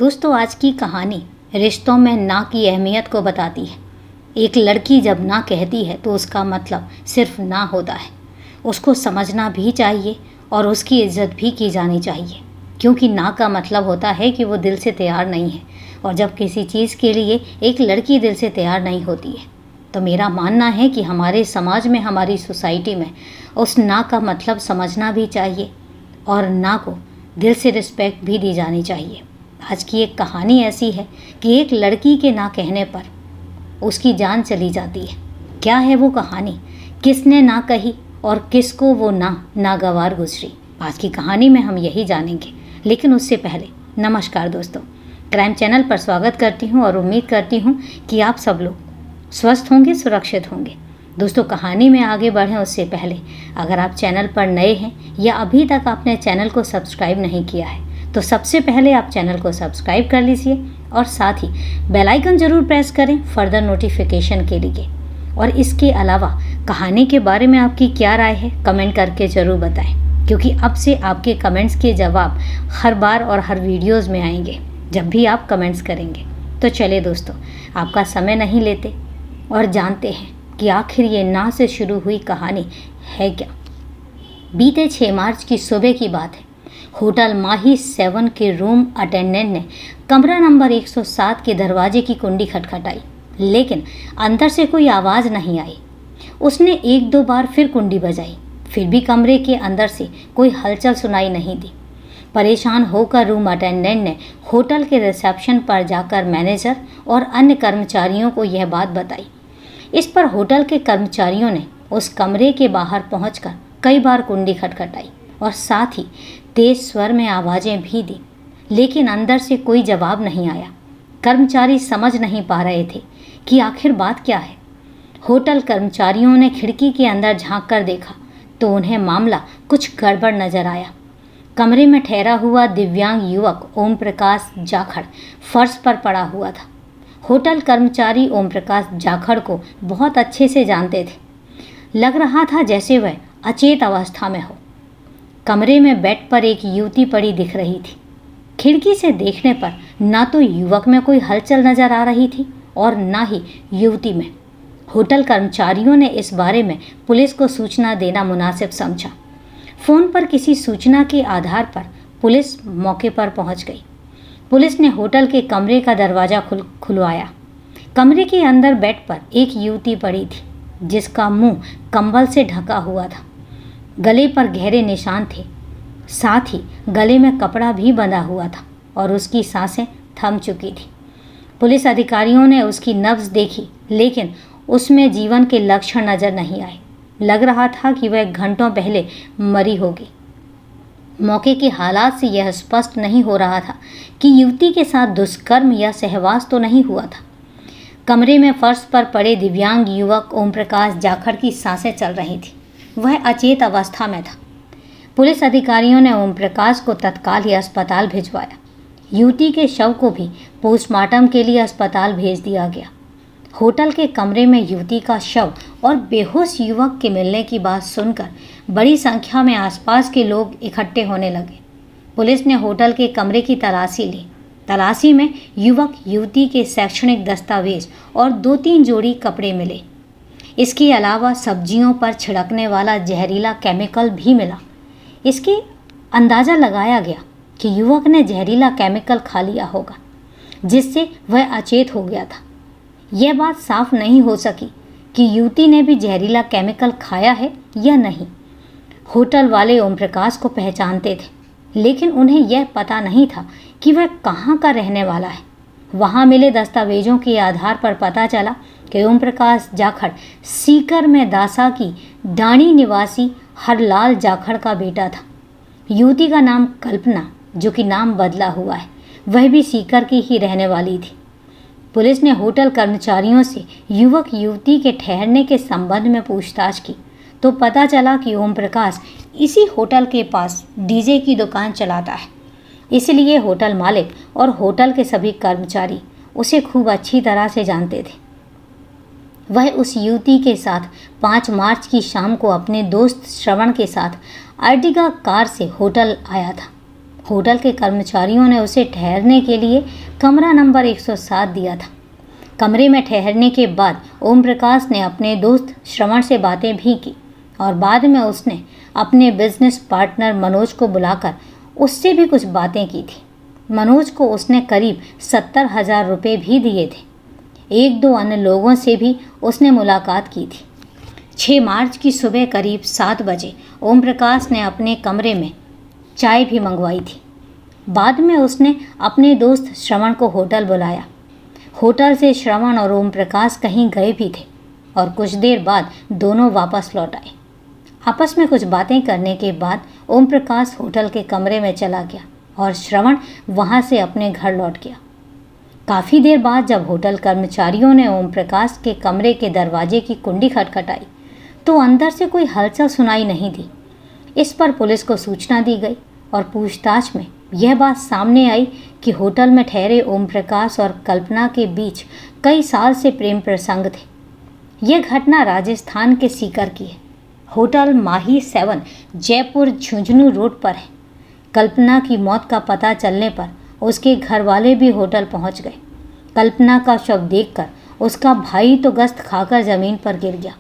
दोस्तों, आज की कहानी रिश्तों में ना की अहमियत को बताती है। एक लड़की जब ना कहती है तो उसका मतलब सिर्फ ना होता है। उसको समझना भी चाहिए और उसकी इज्जत भी की जानी चाहिए, क्योंकि ना का मतलब होता है कि वो दिल से तैयार नहीं है। और जब किसी चीज़ के लिए एक लड़की दिल से तैयार नहीं होती है तो मेरा मानना है कि हमारे समाज में, हमारी सोसाइटी में उस ना का मतलब समझना भी चाहिए और ना को दिल से रिस्पेक्ट भी दी जानी चाहिए। आज की एक कहानी ऐसी है कि एक लड़की के ना कहने पर उसकी जान चली जाती है। क्या है वो कहानी, किसने ना कही और किसको वो ना नागवार गुजरी, आज की कहानी में हम यही जानेंगे। लेकिन उससे पहले नमस्कार दोस्तों, क्राइम चैनल पर स्वागत करती हूँ और उम्मीद करती हूँ कि आप सब लोग स्वस्थ होंगे, सुरक्षित होंगे। दोस्तों, कहानी में आगे बढ़ें उससे पहले अगर आप चैनल पर नए हैं या अभी तक आपने चैनल को सब्सक्राइब नहीं किया है तो सबसे पहले आप चैनल को सब्सक्राइब कर लीजिए और साथ ही बेल आइकन ज़रूर प्रेस करें फर्दर नोटिफिकेशन के लिए। और इसके अलावा कहानी के बारे में आपकी क्या राय है कमेंट करके ज़रूर बताएं, क्योंकि अब से आपके कमेंट्स के जवाब हर बार और हर वीडियोस में आएंगे जब भी आप कमेंट्स करेंगे। तो चलिए दोस्तों, आपका समय नहीं लेते और जानते हैं कि आखिर ये ना से शुरू हुई कहानी है क्या। बीते 6 मार्च की सुबह की बात है। होटल माही 7 के रूम अटेंडेंट ने कमरा नंबर 107 के दरवाजे की कुंडी खटखटाई, लेकिन अंदर से कोई आवाज़ नहीं आई। उसने 1-2 बार फिर कुंडी बजाई, फिर भी कमरे के अंदर से कोई हलचल सुनाई नहीं दी। परेशान होकर रूम अटेंडेंट ने होटल के रिसेप्शन पर जाकर मैनेजर और अन्य कर्मचारियों को यह बात बताई। इस पर होटल के कर्मचारियों ने उस कमरे के बाहर पहुंचकर कई बार कुंडी खटखटाई और साथ ही तेज स्वर में आवाज़ें भी दी, लेकिन अंदर से कोई जवाब नहीं आया। कर्मचारी समझ नहीं पा रहे थे कि आखिर बात क्या है। होटल कर्मचारियों ने खिड़की के अंदर झांक कर देखा तो उन्हें मामला कुछ गड़बड़ नजर आया। कमरे में ठहरा हुआ दिव्यांग युवक ओम प्रकाश जाखड़ फर्श पर पड़ा हुआ था। होटल कर्मचारी ओम प्रकाश जाखड़ को बहुत अच्छे से जानते थे। लग रहा था जैसे वह अचेत अवस्था में हो। कमरे में बेड पर एक युवती पड़ी दिख रही थी। खिड़की से देखने पर ना तो युवक में कोई हलचल नजर आ रही थी और ना ही युवती में। होटल कर्मचारियों ने इस बारे में पुलिस को सूचना देना मुनासिब समझा। फ़ोन पर किसी सूचना के आधार पर पुलिस मौके पर पहुंच गई। पुलिस ने होटल के कमरे का दरवाज़ा खुलवाया। कमरे के अंदर बेड पर एक युवती पड़ी थी, जिसका मुंह कंबल से ढका हुआ था। गले पर गहरे निशान थे, साथ ही गले में कपड़ा भी बंधा हुआ था और उसकी सांसें थम चुकी थी। पुलिस अधिकारियों ने उसकी नब्ज देखी, लेकिन उसमें जीवन के लक्षण नजर नहीं आए। लग रहा था कि वह घंटों पहले मरी होगी। मौके के हालात से यह स्पष्ट नहीं हो रहा था कि युवती के साथ दुष्कर्म या सहवास तो नहीं हुआ था। कमरे में फर्श पर पड़े दिव्यांग युवक ओम प्रकाश जाखड़ की सांसें चल रही थी। वह अचेत अवस्था में था। पुलिस अधिकारियों ने ओम प्रकाश को तत्काल ही अस्पताल भिजवाया। युवती के शव को भी पोस्टमार्टम के लिए अस्पताल भेज दिया गया। होटल के कमरे में युवती का शव और बेहोश युवक के मिलने की बात सुनकर बड़ी संख्या में आसपास के लोग इकट्ठे होने लगे। पुलिस ने होटल के कमरे की तलाशी ली। तलाशी में युवक युवती के शैक्षणिक दस्तावेज और 2-3 जोड़ी कपड़े मिले। इसके अलावा सब्जियों पर छिड़कने वाला जहरीला केमिकल भी मिला। इसके अंदाज़ा लगाया गया कि युवक ने जहरीला केमिकल खा लिया होगा, जिससे वह अचेत हो गया था। यह बात साफ नहीं हो सकी कि युवती ने भी जहरीला केमिकल खाया है या नहीं। होटल वाले ओम प्रकाश को पहचानते थे, लेकिन उन्हें यह पता नहीं था कि वह कहाँ का रहने वाला है। वहाँ मिले दस्तावेजों के आधार पर पता चला कि ओम प्रकाश जाखड़ सीकर में दासा की डाणी निवासी हरलाल जाखड़ का बेटा था। युवती का नाम कल्पना, जो कि नाम बदला हुआ है, वह भी सीकर की ही रहने वाली थी। पुलिस ने होटल कर्मचारियों से युवक युवती के ठहरने के संबंध में पूछताछ की तो पता चला कि ओम प्रकाश इसी होटल के पास डीजे की दुकान चलाता है। इसलिए होटल मालिक और होटल के सभी कर्मचारी उसे खूब अच्छी तरह से जानते थे। वह उस युवती के साथ 5 मार्च की शाम को अपने दोस्त श्रवण के साथ अर्टिगा कार से होटल आया था। होटल के कर्मचारियों ने उसे ठहरने के लिए कमरा नंबर 107 दिया था। कमरे में ठहरने के बाद ओम प्रकाश ने अपने दोस्त श्रवण से बातें भी की और बाद में उसने अपने बिजनेस पार्टनर मनोज को बुलाकर उससे भी कुछ बातें की थी। मनोज को उसने करीब 70,000 रुपये भी दिए थे। एक दो अन्य लोगों से भी उसने मुलाकात की थी। 6 मार्च की सुबह करीब 7 बजे ओम प्रकाश ने अपने कमरे में चाय भी मंगवाई थी। बाद में उसने अपने दोस्त श्रवण को होटल बुलाया। होटल से श्रवण और ओम प्रकाश कहीं गए भी थे और कुछ देर बाद दोनों वापस लौट आए। आपस में कुछ बातें करने के बाद ओम प्रकाश होटल के कमरे में चला गया और श्रवण वहां से अपने घर लौट गया। काफ़ी देर बाद जब होटल कर्मचारियों ने ओम प्रकाश के कमरे के दरवाजे की कुंडी खटखटाई तो अंदर से कोई हलचल सुनाई नहीं दी। इस पर पुलिस को सूचना दी गई और पूछताछ में यह बात सामने आई कि होटल में ठहरे ओम प्रकाश और कल्पना के बीच कई साल से प्रेम प्रसंग थे। यह घटना राजस्थान के सीकर की है। होटल माही 7 जयपुर झुंझुनू रोड पर है। कल्पना की मौत का पता चलने पर उसके घर वाले भी होटल पहुंच गए। कल्पना का शव देखकर उसका भाई तो गस्त खाकर ज़मीन पर गिर गया।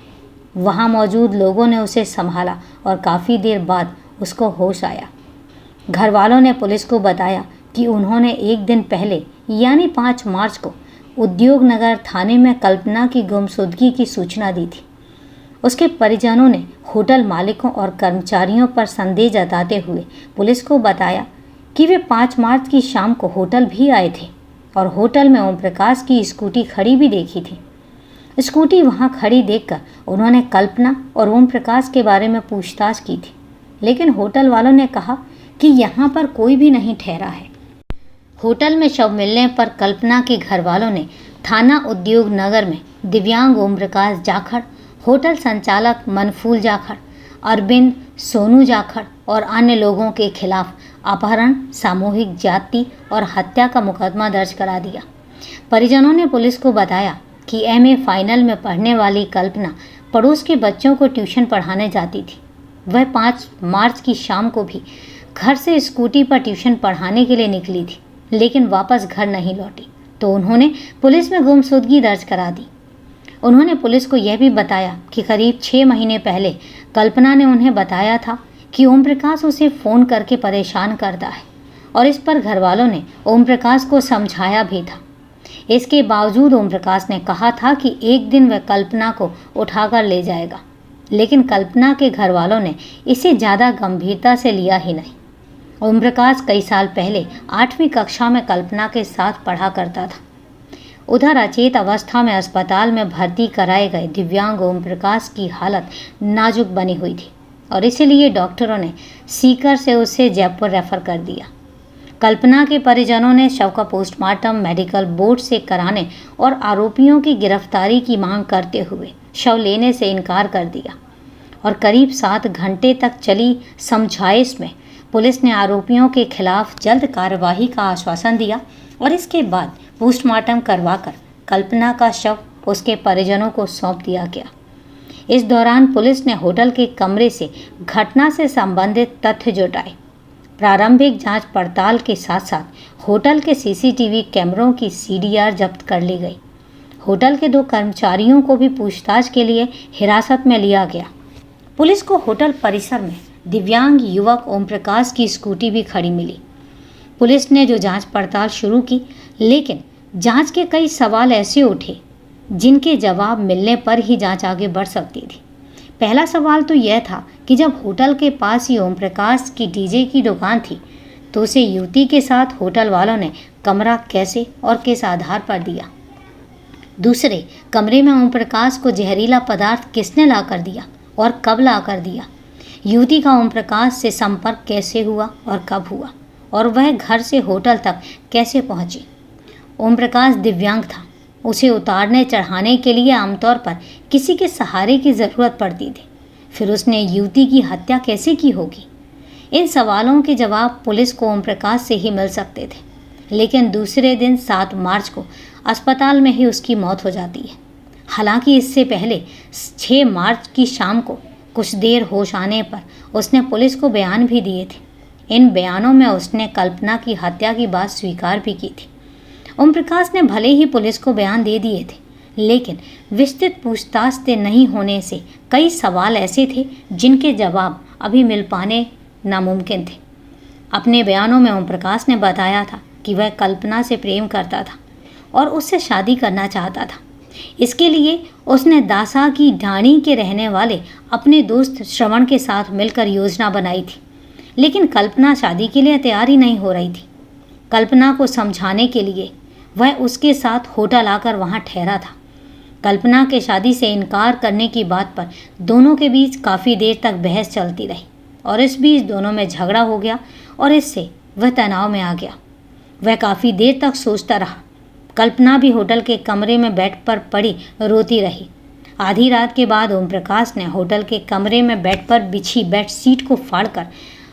वहां मौजूद लोगों ने उसे संभाला और काफ़ी देर बाद उसको होश आया। घर वालों ने पुलिस को बताया कि उन्होंने एक दिन पहले यानी 5 मार्च को उद्योग नगर थाने में कल्पना की गुमशुदगी की सूचना दी थी। उसके परिजनों ने होटल मालिकों और कर्मचारियों पर संदेह जताते हुए पुलिस को बताया कि वे 5 मार्च की शाम को होटल भी आए थे और होटल में ओम प्रकाश की स्कूटी खड़ी भी देखी थी। स्कूटी वहां खड़ी देखकर उन्होंने कल्पना और ओम प्रकाश के बारे में पूछताछ की थी, लेकिन होटल वालों ने कहा कि यहाँ पर कोई भी नहीं ठहरा है। होटल में शव मिलने पर कल्पना के घर वालों ने थाना उद्योग नगर में दिव्यांग ओम प्रकाश जाखड़, होटल संचालक मनफूल जाखड़, अरविंद सोनू जाखड़ और अन्य लोगों के खिलाफ अपहरण, सामूहिक जाति और हत्या का मुकदमा दर्ज करा दिया। परिजनों ने पुलिस को बताया कि एमए फाइनल में पढ़ने वाली कल्पना पड़ोस के बच्चों को ट्यूशन पढ़ाने जाती थी। वह 5 मार्च की शाम को भी घर से स्कूटी पर ट्यूशन पढ़ाने के लिए निकली थी, लेकिन वापस घर नहीं लौटी, तो उन्होंने पुलिस में गुमशुदगी दर्ज करा दी। उन्होंने पुलिस को यह भी बताया कि करीब 6 महीने पहले कल्पना ने उन्हें बताया था कि ओम प्रकाश उसे फ़ोन करके परेशान करता है और इस पर घर वालों ने ओम प्रकाश को समझाया भी था। इसके बावजूद ओम प्रकाश ने कहा था कि एक दिन वह कल्पना को उठाकर ले जाएगा, लेकिन कल्पना के घर वालों ने इसे ज़्यादा गंभीरता से लिया ही नहीं। ओम प्रकाश कई साल पहले 8वीं कक्षा में कल्पना के साथ पढ़ा करता था। उधर अचेत अवस्था में अस्पताल में भर्ती कराए गए दिव्यांग ओम प्रकाश की हालत नाजुक बनी हुई थी और इसीलिए डॉक्टरों ने सीकर से उसे जयपुर रेफर कर दिया। कल्पना के परिजनों ने शव का पोस्टमार्टम मेडिकल बोर्ड से कराने और आरोपियों की गिरफ्तारी की मांग करते हुए शव लेने से इनकार कर दिया और करीब 7 घंटे तक चली समझाइश में पुलिस ने आरोपियों के खिलाफ जल्द कार्यवाही का आश्वासन दिया और इसके बाद पोस्टमार्टम करवाकर कल्पना का शव उसके परिजनों को सौंप दिया गया। इस दौरान पुलिस ने होटल के कमरे से घटना से संबंधित तथ्य जुटाए। प्रारंभिक जांच पड़ताल के साथ साथ होटल के सीसीटीवी कैमरों की सीडीआर जब्त कर ली गई। होटल के 2 कर्मचारियों को भी पूछताछ के लिए हिरासत में लिया गया। पुलिस को होटल परिसर में दिव्यांग युवक ओम प्रकाश की स्कूटी भी खड़ी मिली। पुलिस ने जो जांच पड़ताल शुरू की, लेकिन जांच के कई सवाल ऐसे उठे जिनके जवाब मिलने पर ही जांच आगे बढ़ सकती थी। पहला सवाल तो यह था कि जब होटल के पास ही ओम प्रकाश की डीजे की दुकान थी तो उसे युवती के साथ होटल वालों ने कमरा कैसे और किस आधार पर दिया। दूसरे, कमरे में ओम प्रकाश को जहरीला पदार्थ किसने ला कर दिया और कब ला कर दिया। युवती का ओम प्रकाश से संपर्क कैसे हुआ और कब हुआ और वह घर से होटल तक कैसे पहुंची। ओम प्रकाश दिव्यांग था, उसे उतारने चढ़ाने के लिए आमतौर पर किसी के सहारे की ज़रूरत पड़ती थी। फिर उसने युवती की हत्या कैसे की होगी। इन सवालों के जवाब पुलिस को ओम प्रकाश से ही मिल सकते थे, लेकिन दूसरे दिन 7 मार्च को अस्पताल में ही उसकी मौत हो जाती है। हालांकि इससे पहले 6 मार्च की शाम को कुछ देर होश आने पर उसने पुलिस को बयान भी दिए थे। इन बयानों में उसने कल्पना की हत्या की बात स्वीकार भी की थी। ओम प्रकाश ने भले ही पुलिस को बयान दे दिए थे, लेकिन विस्तृत पूछताछ से नहीं होने से कई सवाल ऐसे थे जिनके जवाब अभी मिल पाने नामुमकिन थे। अपने बयानों में ओम प्रकाश ने बताया था कि वह कल्पना से प्रेम करता था और उससे शादी करना चाहता था। इसके लिए उसने दासा की ढाणी के रहने वाले अपने दोस्त श्रवण के साथ मिलकर योजना बनाई थी, लेकिन कल्पना शादी के लिए तैयार ही नहीं हो रही थी। कल्पना को समझाने के लिए वह उसके साथ होटल आकर वहां ठहरा था। कल्पना के शादी से इनकार करने की बात पर दोनों के बीच काफ़ी देर तक बहस चलती रही और इस बीच दोनों में झगड़ा हो गया और इससे वह तनाव में आ गया। वह काफ़ी देर तक सोचता रहा। कल्पना भी होटल के कमरे में बेड पर पड़ी रोती रही। आधी रात के बाद ओम प्रकाश ने होटल के कमरे में बेड पर बिछी बेड शीट को फाड़कर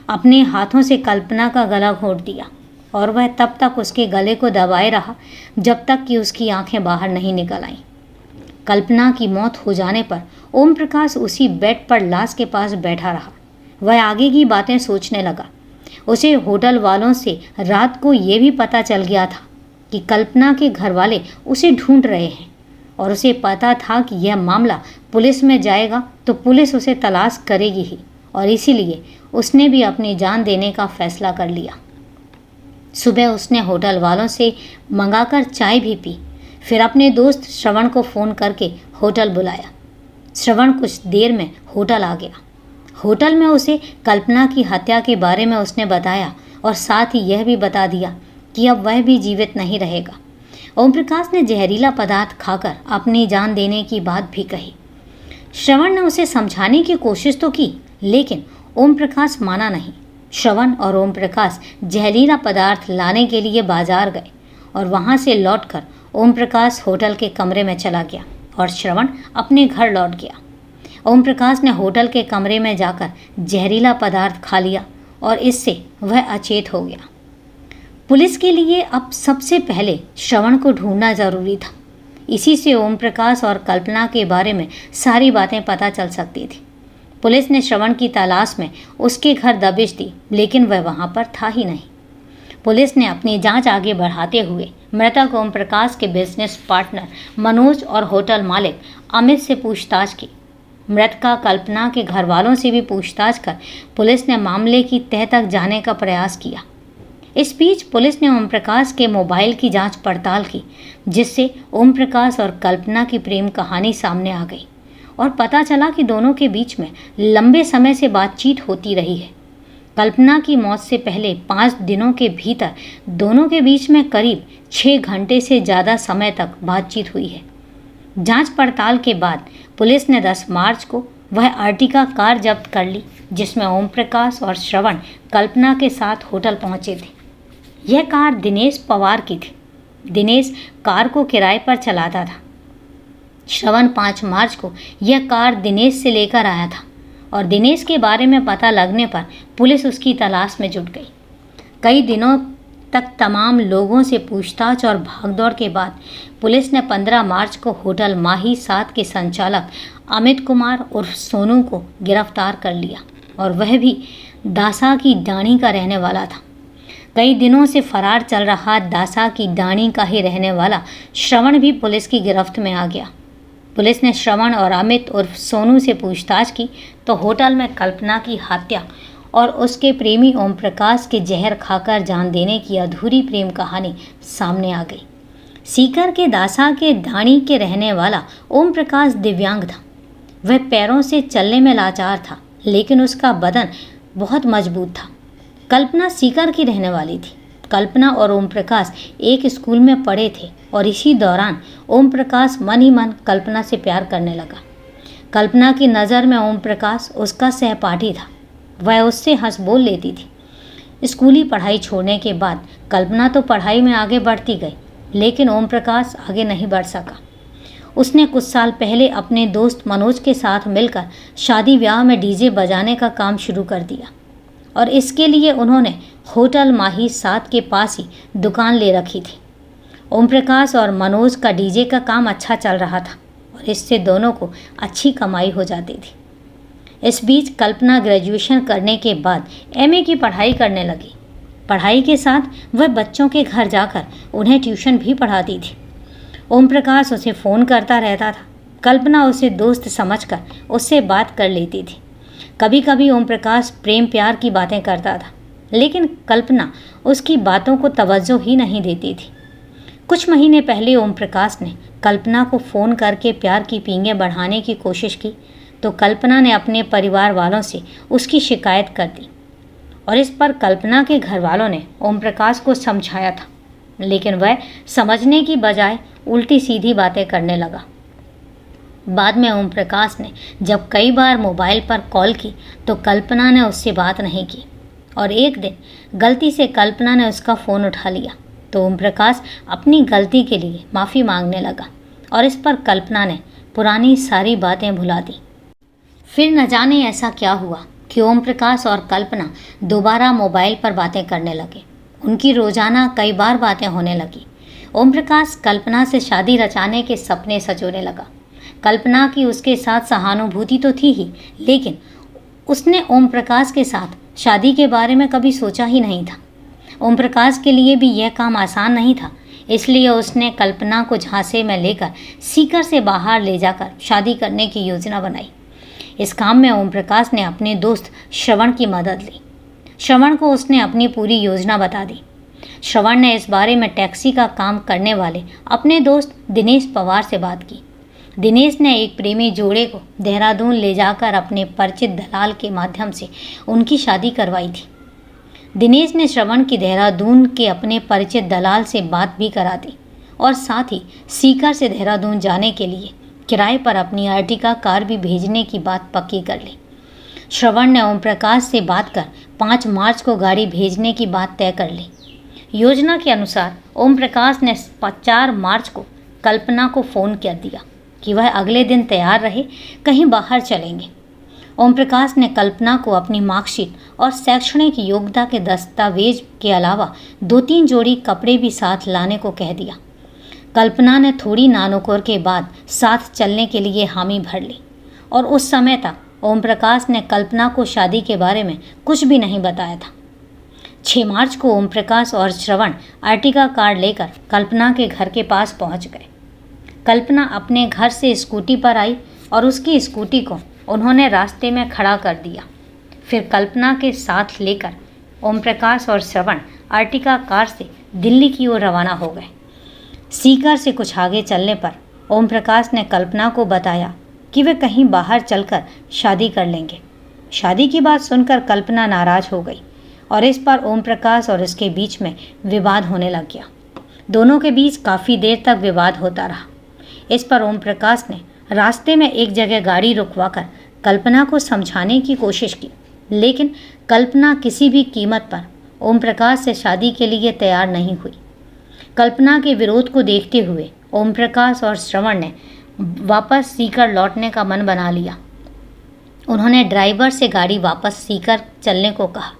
अपने हाथों से कल्पना का गला घोंट दिया और वह तब तक उसके गले को दबाए रहा जब तक कि उसकी आंखें बाहर नहीं निकल आईं। कल्पना की मौत हो जाने पर ओम प्रकाश उसी बेड पर लाश के पास बैठा रहा। वह आगे की बातें सोचने लगा। उसे होटल वालों से रात को ये भी पता चल गया था कि कल्पना के घर वाले उसे ढूंढ रहे हैं और उसे पता था कि यह मामला पुलिस में जाएगा तो पुलिस उसे तलाश करेगी ही, और इसीलिए उसने भी अपनी जान देने का फैसला कर लिया। सुबह उसने होटल वालों से मंगाकर चाय भी पी, फिर अपने दोस्त श्रवण को फ़ोन करके होटल बुलाया। श्रवण कुछ देर में होटल आ गया। होटल में उसे कल्पना की हत्या के बारे में उसने बताया और साथ ही यह भी बता दिया कि अब वह भी जीवित नहीं रहेगा। ओम प्रकाश ने जहरीला पदार्थ खाकर अपनी जान देने की बात भी कही। श्रवण ने उसे समझाने की कोशिश तो की, लेकिन ओम प्रकाश माना नहीं। श्रवण और ओम प्रकाश जहरीला पदार्थ लाने के लिए बाजार गए और वहां से लौटकर ओम प्रकाश होटल के कमरे में चला गया और श्रवण अपने घर लौट गया। ओम प्रकाश ने होटल के कमरे में जाकर जहरीला पदार्थ खा लिया और इससे वह अचेत हो गया। पुलिस के लिए अब सबसे पहले श्रवण को ढूंढना जरूरी था। इसी से ओम प्रकाश और कल्पना के बारे में सारी बातें पता चल सकती थी। पुलिस ने श्रवण की तलाश में उसके घर दबिश दी, लेकिन वह वहां पर था ही नहीं। पुलिस ने अपनी जांच आगे बढ़ाते हुए मृतक ओम प्रकाश के बिजनेस पार्टनर मनोज और होटल मालिक अमित से पूछताछ की। मृतका कल्पना के घर वालों से भी पूछताछ कर पुलिस ने मामले की तह तक जाने का प्रयास किया। इस बीच पुलिस ने ओम प्रकाश के मोबाइल की जांच पड़ताल की, जिससे ओम प्रकाश और कल्पना की प्रेम कहानी सामने आ गई और पता चला कि दोनों के बीच में लंबे समय से बातचीत होती रही है। कल्पना की मौत से पहले 5 दिनों के भीतर दोनों के बीच में करीब 6 घंटे से ज़्यादा समय तक बातचीत हुई है। जांच पड़ताल के बाद पुलिस ने 10 मार्च को वह अर्टिगा कार जब्त कर ली, जिसमें ओम प्रकाश और श्रवण कल्पना के साथ होटल पहुंचे थे। यह कार दिनेश पवार की थी। दिनेश कार को किराए पर चलाता था। श्रवण 5 मार्च को यह कार दिनेश से लेकर आया था और दिनेश के बारे में पता लगने पर पुलिस उसकी तलाश में जुट गई। कई दिनों तक तमाम लोगों से पूछताछ और भागदौड़ के बाद पुलिस ने 15 मार्च को होटल माही 7 के संचालक अमित कुमार उर्फ सोनू को गिरफ्तार कर लिया और वह भी दासा की डाणी का रहने वाला था। कई दिनों से फरार चल रहा दासा की डाणी का ही रहने वाला श्रवण भी पुलिस की गिरफ्त में आ गया। पुलिस ने श्रवण और अमित उर्फ सोनू से पूछताछ की तो होटल में कल्पना की हत्या और उसके प्रेमी ओम प्रकाश के जहर खाकर जान देने की अधूरी प्रेम कहानी सामने आ गई। सीकर के दासा के डाणी के रहने वाला ओम प्रकाश दिव्यांग था। वह पैरों से चलने में लाचार था, लेकिन उसका बदन बहुत मजबूत था। कल्पना सीकर की रहने वाली थी। कल्पना और ओम प्रकाश एक स्कूल में पढ़े थे और इसी दौरान ओम प्रकाश मन ही मन कल्पना से प्यार करने लगा। कल्पना की नज़र में ओम प्रकाश उसका सहपाठी था। वह उससे हंस बोल लेती थी। स्कूली पढ़ाई छोड़ने के बाद कल्पना तो पढ़ाई में आगे बढ़ती गई, लेकिन ओम प्रकाश आगे नहीं बढ़ सका। उसने कुछ साल पहले अपने दोस्त मनोज के साथ मिलकर शादी ब्याह में डीजे बजाने का काम शुरू कर दिया और इसके लिए उन्होंने होटल माही 7 के पास ही दुकान ले रखी थी। ओम प्रकाश और मनोज का डीजे का काम अच्छा चल रहा था और इससे दोनों को अच्छी कमाई हो जाती थी। इस बीच कल्पना ग्रेजुएशन करने के बाद एमए की पढ़ाई करने लगी। पढ़ाई के साथ वह बच्चों के घर जाकर उन्हें ट्यूशन भी पढ़ाती थी। ओम प्रकाश उसे फ़ोन करता रहता था। कल्पना उसे दोस्त समझकर उससे बात कर लेती थी। कभी कभी ओम प्रकाश प्रेम प्यार की बातें करता था, लेकिन कल्पना उसकी बातों को तवज्जो ही नहीं देती थी। कुछ महीने पहले ओम प्रकाश ने कल्पना को फ़ोन करके प्यार की पींगें बढ़ाने की कोशिश की, तो कल्पना ने अपने परिवार वालों से उसकी शिकायत कर दी और इस पर कल्पना के घर वालों ने ओम प्रकाश को समझाया था, लेकिन वह समझने की बजाय उल्टी सीधी बातें करने लगा। बाद में ओम प्रकाश ने जब कई बार मोबाइल पर कॉल की तो कल्पना ने उससे बात नहीं की और एक दिन गलती से कल्पना ने उसका फ़ोन उठा लिया तो ओम प्रकाश अपनी गलती के लिए माफ़ी मांगने लगा और इस पर कल्पना ने पुरानी सारी बातें भुला दी। फिर न जाने ऐसा क्या हुआ कि ओम प्रकाश और कल्पना दोबारा मोबाइल पर बातें करने लगे। उनकी रोज़ाना कई बार बातें होने लगी। ओम प्रकाश कल्पना से शादी रचाने के सपने सजोने लगा। कल्पना की उसके साथ सहानुभूति तो थी ही, लेकिन उसने ओम प्रकाश के साथ शादी के बारे में कभी सोचा ही नहीं था। ओम प्रकाश के लिए भी यह काम आसान नहीं था, इसलिए उसने कल्पना को झांसे में लेकर सीकर से बाहर ले जाकर शादी करने की योजना बनाई। इस काम में ओम प्रकाश ने अपने दोस्त श्रवण की मदद ली। श्रवण को उसने अपनी पूरी योजना बता दी। श्रवण ने इस बारे में टैक्सी का काम करने वाले अपने दोस्त दिनेश पवार से बात की। दिनेश ने एक प्रेमी जोड़े को देहरादून ले जाकर अपने परिचित दलाल के माध्यम से उनकी शादी करवाई थी। दिनेश ने श्रवण की देहरादून के अपने परिचित दलाल से बात भी करा दी और साथ ही सीकर से देहरादून जाने के लिए किराए पर अपनी आर्टिका कार भी भेजने की बात पक्की कर ली। श्रवण ने ओम प्रकाश से बात कर 5 मार्च को गाड़ी भेजने की बात तय कर ली। योजना के अनुसार ओम प्रकाश ने 4 मार्च को कल्पना को फ़ोन कर दिया कि वह अगले दिन तैयार रहे, कहीं बाहर चलेंगे। ओम प्रकाश ने कल्पना को अपनी मार्कशीट और शैक्षणिक योग्यता के दस्तावेज के अलावा 2-3 जोड़ी कपड़े भी साथ लाने को कह दिया। कल्पना ने थोड़ी नानुकोर के बाद साथ चलने के लिए हामी भर ली और उस समय तक ओम प्रकाश ने कल्पना को शादी के बारे में कुछ भी नहीं बताया था। 6 मार्च को ओम प्रकाश और श्रवण आर्टिका कार लेकर कल्पना के घर के पास पहुंच गए। कल्पना अपने घर से स्कूटी पर आई और उसकी स्कूटी को उन्होंने रास्ते में खड़ा कर दिया। फिर कल्पना के साथ लेकर ओम प्रकाश और श्रवण आर्टिका कार से दिल्ली की ओर रवाना हो गए। सीकर से कुछ आगे चलने पर ओम प्रकाश ने कल्पना को बताया कि वे कहीं बाहर चलकर शादी कर लेंगे। शादी की बात सुनकर कल्पना नाराज हो गई और इस पर ओम प्रकाश और उसके बीच में विवाद होने लग गया। दोनों के बीच काफ़ी देर तक विवाद होता रहा। इस पर ओम प्रकाश ने रास्ते में एक जगह गाड़ी रुकवाकर कल्पना को समझाने की कोशिश की, लेकिन कल्पना किसी भी कीमत पर ओम प्रकाश से शादी के लिए तैयार नहीं हुई। कल्पना के विरोध को देखते हुए ओम प्रकाश और श्रवण ने वापस सीकर लौटने का मन बना लिया। उन्होंने ड्राइवर से गाड़ी वापस सीकर चलने को कहा।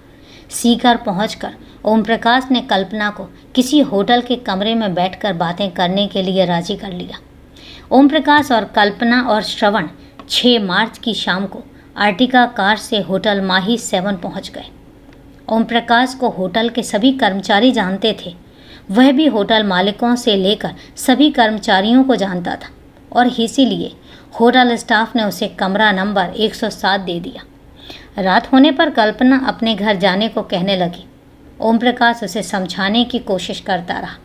सीकर पहुंचकर ओम प्रकाश ने कल्पना को किसी होटल के कमरे में बैठकर बातें करने के लिए राजी कर लिया। ओम प्रकाश और कल्पना और श्रवण 6 मार्च की शाम को आर्टिका कार से होटल माही 7 पहुंच गए। ओम प्रकाश को होटल के सभी कर्मचारी जानते थे। वह भी होटल मालिकों से लेकर सभी कर्मचारियों को जानता था और इसीलिए होटल स्टाफ ने उसे कमरा नंबर 107 दे दिया। रात होने पर कल्पना अपने घर जाने को कहने लगी। ओम प्रकाश उसे समझाने की कोशिश करता रहा।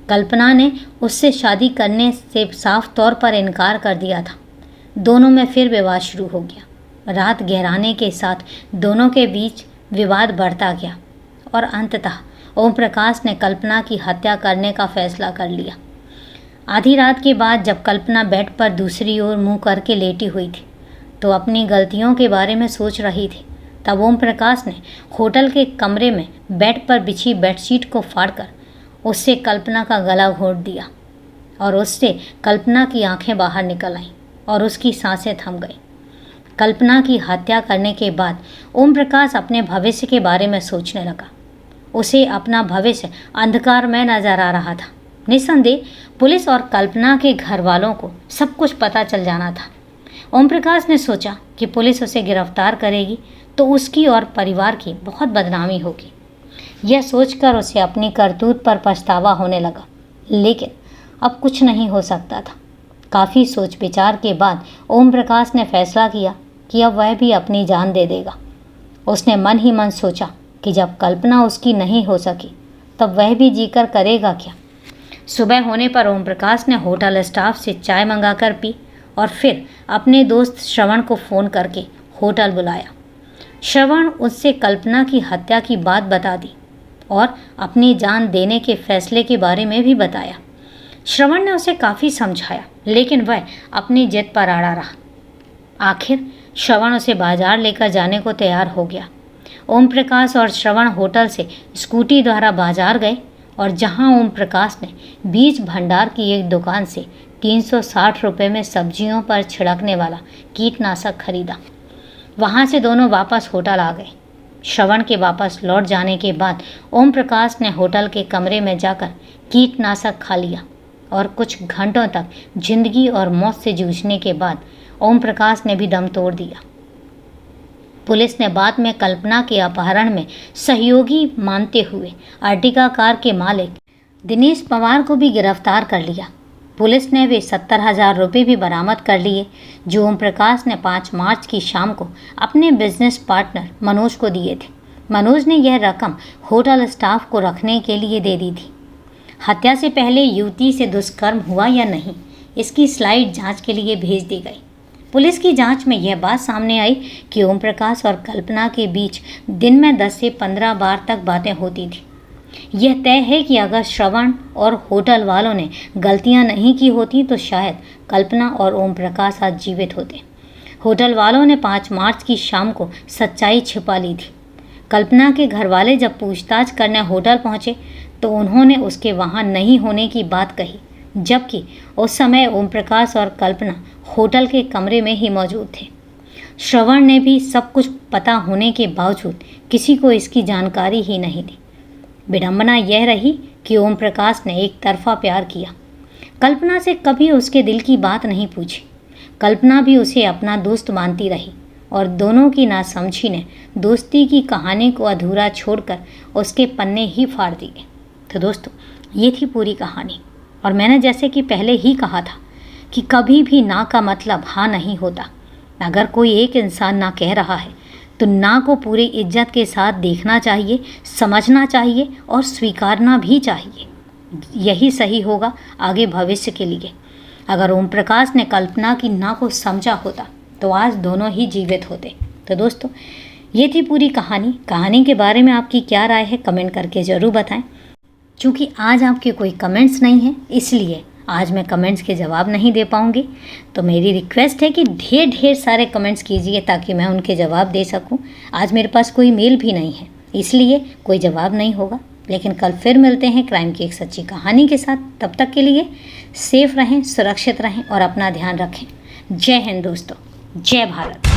कल्पना ने उससे शादी करने से साफ तौर पर इनकार कर दिया था। दोनों में फिर विवाद शुरू हो गया। रात गहराने के साथ दोनों के बीच विवाद बढ़ता गया और अंततः ओम प्रकाश ने कल्पना की हत्या करने का फैसला कर लिया। आधी रात के बाद जब कल्पना बेड पर दूसरी ओर मुंह करके लेटी हुई थी तो अपनी गलतियों के बारे में सोच रही थी, तब ओम प्रकाश ने होटल के कमरे में बेड पर बिछी बेडशीट को फाड़कर उससे कल्पना का गला घोंट दिया और उससे कल्पना की आंखें बाहर निकल आईं और उसकी सांसें थम गईं। कल्पना की हत्या करने के बाद ओम प्रकाश अपने भविष्य के बारे में सोचने लगा। उसे अपना भविष्य अंधकार में नजर आ रहा था। निस्संदेह पुलिस और कल्पना के घर वालों को सब कुछ पता चल जाना था। ओम प्रकाश ने सोचा कि पुलिस उसे गिरफ्तार करेगी तो उसकी और परिवार की बहुत बदनामी होगी। यह सोचकर उसे अपनी करतूत पर पछतावा होने लगा, लेकिन अब कुछ नहीं हो सकता था। काफ़ी सोच विचार के बाद ओम प्रकाश ने फैसला किया कि अब वह भी अपनी जान दे देगा। उसने मन ही मन सोचा कि जब कल्पना उसकी नहीं हो सकी तब वह भी जीकर करेगा क्या। सुबह होने पर ओम प्रकाश ने होटल स्टाफ से चाय मंगाकर पी और फिर अपने दोस्त श्रवण को फ़ोन करके होटल बुलाया। श्रवण उससे कल्पना की हत्या की बात बता दी और अपनी जान देने के फैसले के बारे में भी बताया। श्रवण ने उसे काफ़ी समझाया, लेकिन वह अपनी जिद पर अड़ा रहा। आखिर श्रवण उसे बाजार लेकर जाने को तैयार हो गया। ओम प्रकाश और श्रवण होटल से स्कूटी द्वारा बाजार गए और जहां ओम प्रकाश ने बीज भंडार की एक दुकान से 360 रुपये में सब्जियों पर छिड़कने वाला कीटनाशक खरीदा, वहां से दोनों वापस होटल आ गए। श्रवण के वापस लौट जाने के बाद ओम प्रकाश ने होटल के कमरे में जाकर कीटनाशक खा लिया और कुछ घंटों तक जिंदगी और मौत से जूझने के बाद ओम प्रकाश ने भी दम तोड़ दिया। पुलिस ने बाद में कल्पना के अपहरण में सहयोगी मानते हुए अर्टिगा कार के मालिक दिनेश पवार को भी गिरफ्तार कर लिया। पुलिस ने वे 70,000 रुपये भी बरामद कर लिए जो ओम प्रकाश ने 5 मार्च की शाम को अपने बिजनेस पार्टनर मनोज को दिए थे। मनोज ने यह रकम होटल स्टाफ को रखने के लिए दे दी थी। हत्या से पहले युवती से दुष्कर्म हुआ या नहीं, इसकी स्लाइड जांच के लिए भेज दी गई। पुलिस की जांच में यह बात सामने आई कि ओम प्रकाश और कल्पना के बीच दिन में 10 से 15 बार तक बातें होती थी। यह तय है कि अगर श्रवण और होटल वालों ने गलतियां नहीं की होती तो शायद कल्पना और ओम प्रकाश आज जीवित होते। होटल वालों ने 5 मार्च की शाम को सच्चाई छिपा ली थी। कल्पना के घर वाले जब पूछताछ करने होटल पहुंचे तो उन्होंने उसके वहां नहीं होने की बात कही, जबकि उस समय ओम प्रकाश और कल्पना होटल के कमरे में ही मौजूद थे। श्रवण ने भी सब कुछ पता होने के बावजूद किसी को इसकी जानकारी ही नहीं दी। विडंबना यह रही कि ओम प्रकाश ने एक तरफा प्यार किया। कल्पना से कभी उसके दिल की बात नहीं पूछी। कल्पना भी उसे अपना दोस्त मानती रही और दोनों की नासमझी ने दोस्ती की कहानी को अधूरा छोड़कर उसके पन्ने ही फाड़ दिए। तो दोस्तों, ये थी पूरी कहानी और मैंने जैसे कि पहले ही कहा था कि कभी भी ना का मतलब हाँ नहीं होता। अगर कोई एक इंसान ना कह रहा है तो ना को पूरी इज्जत के साथ देखना चाहिए, समझना चाहिए और स्वीकारना भी चाहिए। यही सही होगा आगे भविष्य के लिए। अगर ओम प्रकाश ने कल्पना की ना को समझा होता तो आज दोनों ही जीवित होते। तो दोस्तों, ये थी पूरी कहानी के बारे में आपकी क्या राय है कमेंट करके ज़रूर बताएं। चूँकि आज आपके कोई कमेंट्स नहीं हैं, इसलिए आज मैं कमेंट्स के जवाब नहीं दे पाऊँगी। तो मेरी रिक्वेस्ट है कि ढेर सारे कमेंट्स कीजिए ताकि मैं उनके जवाब दे सकूँ। आज मेरे पास कोई मेल भी नहीं है, इसलिए कोई जवाब नहीं होगा। लेकिन कल फिर मिलते हैं क्राइम की एक सच्ची कहानी के साथ। तब तक के लिए सेफ रहें, सुरक्षित रहें और अपना ध्यान रखें। जय हिंद दोस्तों, जय भारत।